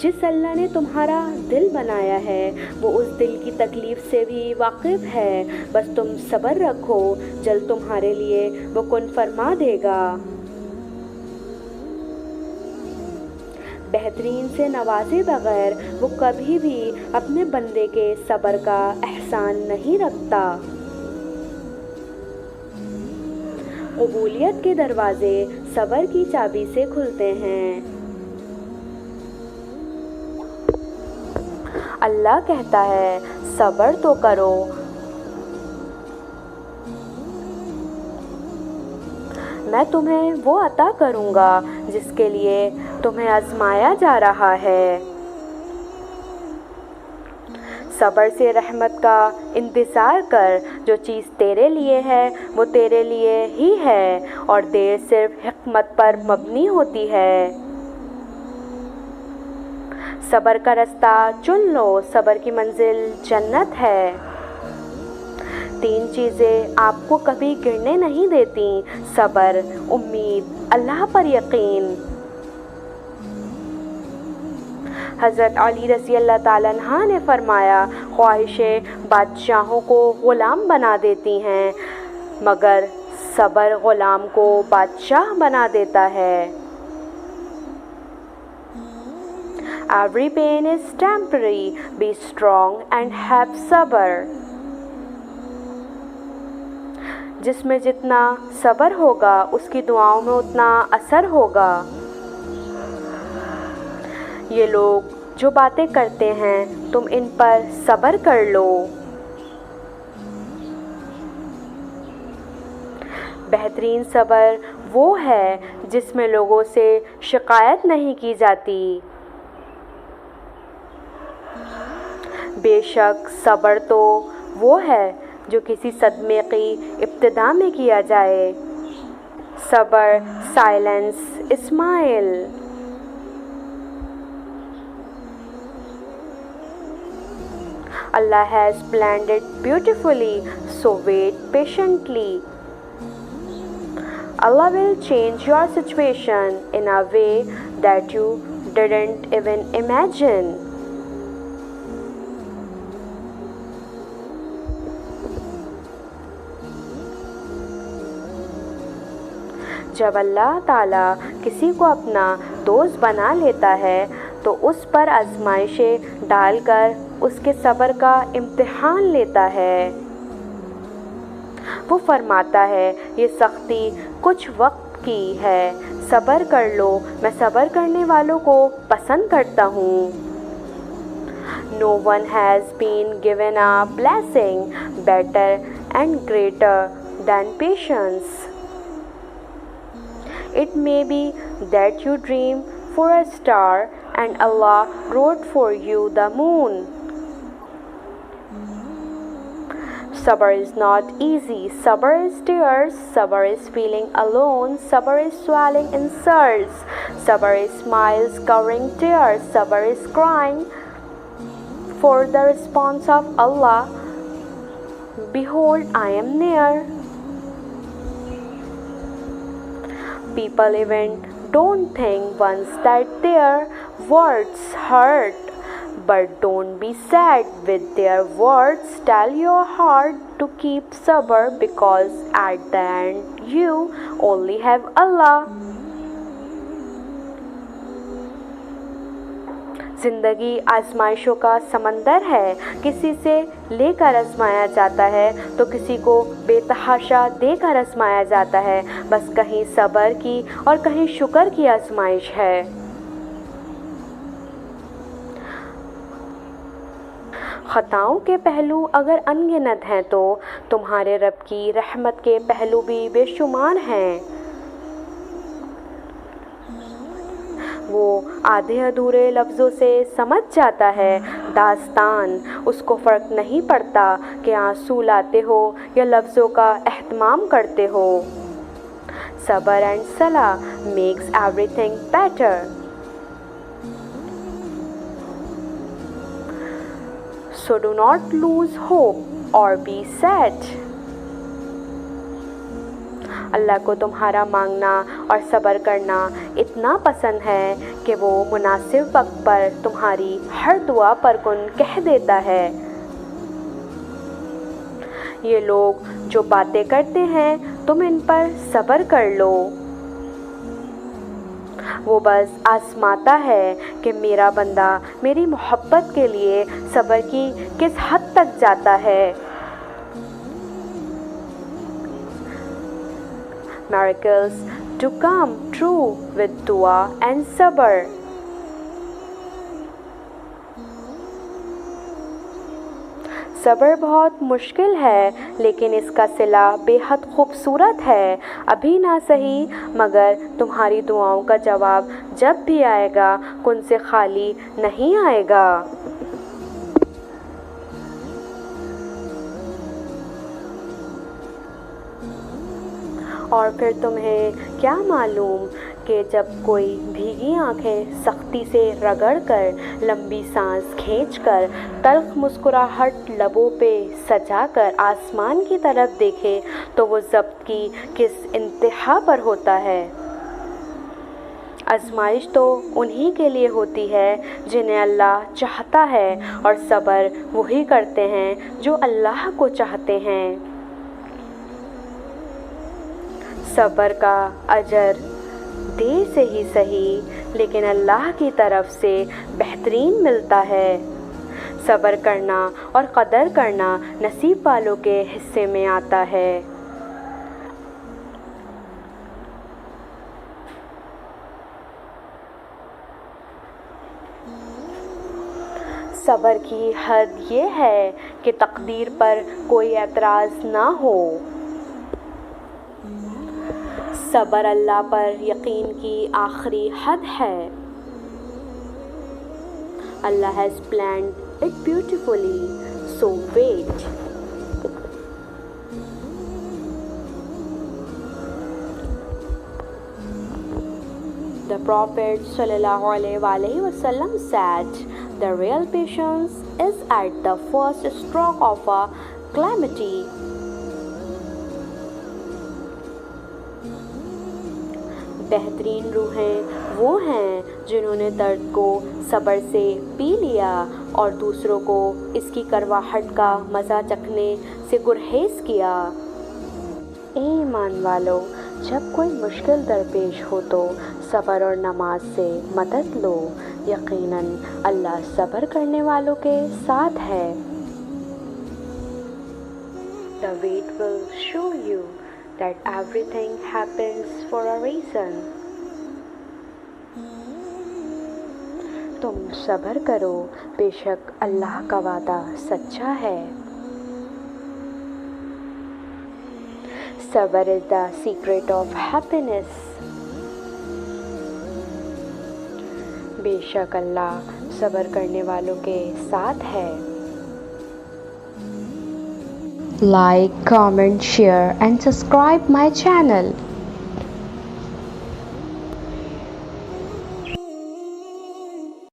جس اللہ نے تمہارا دل بنایا ہے وہ اس دل کی تکلیف سے بھی واقف ہے، بس تم صبر رکھو، جلد تمہارے لیے وہ کن فرما دے گا۔ بہترین سے نوازے بغیر وہ کبھی بھی اپنے بندے کے صبر کا احسان نہیں رکھتا۔ قبولیت کے دروازے صبر کی چابی سے کھلتے ہیں۔ اللہ کہتا ہے صبر تو کرو، میں تمہیں وہ عطا کروں گا جس کے لیے تمہیں آزمایا جا رہا ہے۔ صبر سے رحمت کا انتظار کر، جو چیز تیرے لیے ہے وہ تیرے لیے ہی ہے، اور دیر صرف حکمت پر مبنی ہوتی ہے۔ صبر کا رستہ چن لو، صبر کی منزل جنت ہے۔ 3 چیزیں آپ کو کبھی گرنے نہیں دیتی: صبر، امید، اللہ پر یقین۔ حضرت علی رضی اللہ تعالیٰ عنہ نے فرمایا، خواہشیں بادشاہوں کو غلام بنا دیتی ہیں مگر صبر غلام کو بادشاہ بنا دیتا ہے۔ Every pain is temporary. Be strong and have صبر۔ جس میں جتنا صبر ہوگا اس کی دعاؤں میں اتنا اثر ہوگا۔ یہ لوگ جو باتیں کرتے ہیں تم ان پر صبر کر لو۔ بہترین صبر وہ ہے جس میں لوگوں سے شکایت نہیں کی جاتی۔ بے شک صبر تو وہ ہے جو کسی صدمے کی ابتدا میں کیا جائے۔ صبر، silence, smile. Allah has planned it beautifully, so wait patiently. Allah will change your situation in a way that you didn't even imagine. جب اللہ تعالیٰ کسی کو اپنا دوست بنا لیتا ہے تو اس پر آزمائشیں ڈال کر اس کے صبر کا امتحان لیتا ہے۔ وہ فرماتا ہے یہ سختی کچھ وقت کی ہے، صبر کر لو، میں صبر کرنے والوں کو پسند کرتا ہوں۔ No one has been given a blessing better and greater than patience. It may be that you dream for a star and Allah wrote for you the moon. Sabr is not easy. Sabr is tears. Sabr is feeling alone. Sabr is swallowing insults. Sabr is smiles covering tears. Sabr is crying for the response of Allah. Behold, I am near. People even don't think once that their words hurt, but don't be sad with their words. Tell your heart to keep sabr, because at the end you only have Allah. زندگی آزمائشوں کا سمندر ہے، کسی سے لے کر آزمایا جاتا ہے تو کسی کو بے تحاشا دے کر آزمایا جاتا ہے، بس کہیں صبر کی اور کہیں شکر کی آزمائش ہے۔ خطاؤں کے پہلو اگر انگنت ہیں تو تمہارے رب کی رحمت کے پہلو بھی بے شمار ہیں۔ وہ آدھے ادھورے لفظوں سے سمجھ جاتا ہے داستان، اس کو فرق نہیں پڑتا کہ آنسو لاتے ہو یا لفظوں کا اہتمام کرتے ہو۔ صبر اینڈ صلاح makes everything better. So do not lose hope or be sad. اللہ کو تمہارا مانگنا اور صبر کرنا اتنا پسند ہے کہ وہ مناسب وقت پر تمہاری ہر دعا پر کن کہہ دیتا ہے۔ یہ لوگ جو باتیں کرتے ہیں تم ان پر صبر کر لو، وہ بس آزماتا ہے کہ میرا بندہ میری محبت کے لیے صبر کی کس حد تک جاتا ہے۔ Miracles to come true with dua and sabr. صبر بہت مشکل ہے لیکن اس کا صلہ بے حد خوبصورت ہے۔ ابھی نہ صحیح مگر تمہاری دعاؤں کا جواب جب بھی آئے گا کن سے خالی نہیں آئے گا۔ اور پھر تمہیں کیا معلوم کہ جب کوئی بھیگی آنکھیں سختی سے رگڑ کر، لمبی سانس کھینچ کر، تلخ مسکراہٹ لبوں پہ سجا کر آسمان کی طرف دیکھے تو وہ ضبط کی کس انتہا پر ہوتا ہے۔ آزمائش تو انہی کے لیے ہوتی ہے جنہیں اللہ چاہتا ہے، اور صبر وہی کرتے ہیں جو اللہ کو چاہتے ہیں۔ صبر کا اجر دیر سے ہی صحیح لیکن اللہ کی طرف سے بہترین ملتا ہے۔ صبر کرنا اور قدر کرنا نصیب والوں کے حصے میں آتا ہے۔ صبر کی حد یہ ہے کہ تقدیر پر کوئی اعتراض نہ ہو۔ صبر اللہ پر یقین کی آخری حد ہے۔ اللہ has planned it beautifully, so wait. The Prophet sallallahu alaihi wasallam said, "The real patience is at the first stroke of a calamity." بہترین روحیں وہ ہیں جنہوں نے درد کو صبر سے پی لیا اور دوسروں کو اس کی کرواہٹ کا مزہ چکھنے سے گریز کیا۔ اے ایمان والو، جب کوئی مشکل درپیش ہو تو صبر اور نماز سے مدد لو، یقیناً اللہ صبر کرنے والوں کے ساتھ ہے۔ The wait will show you that everything happens for a reason. تم صبر کرو، بے شک اللہ کا وعدہ سچا ہے۔ صبر is the secret of happiness. بے شک اللہ صبر کرنے والوں کے ساتھ ہے۔ Like, comment, share and subscribe my channel.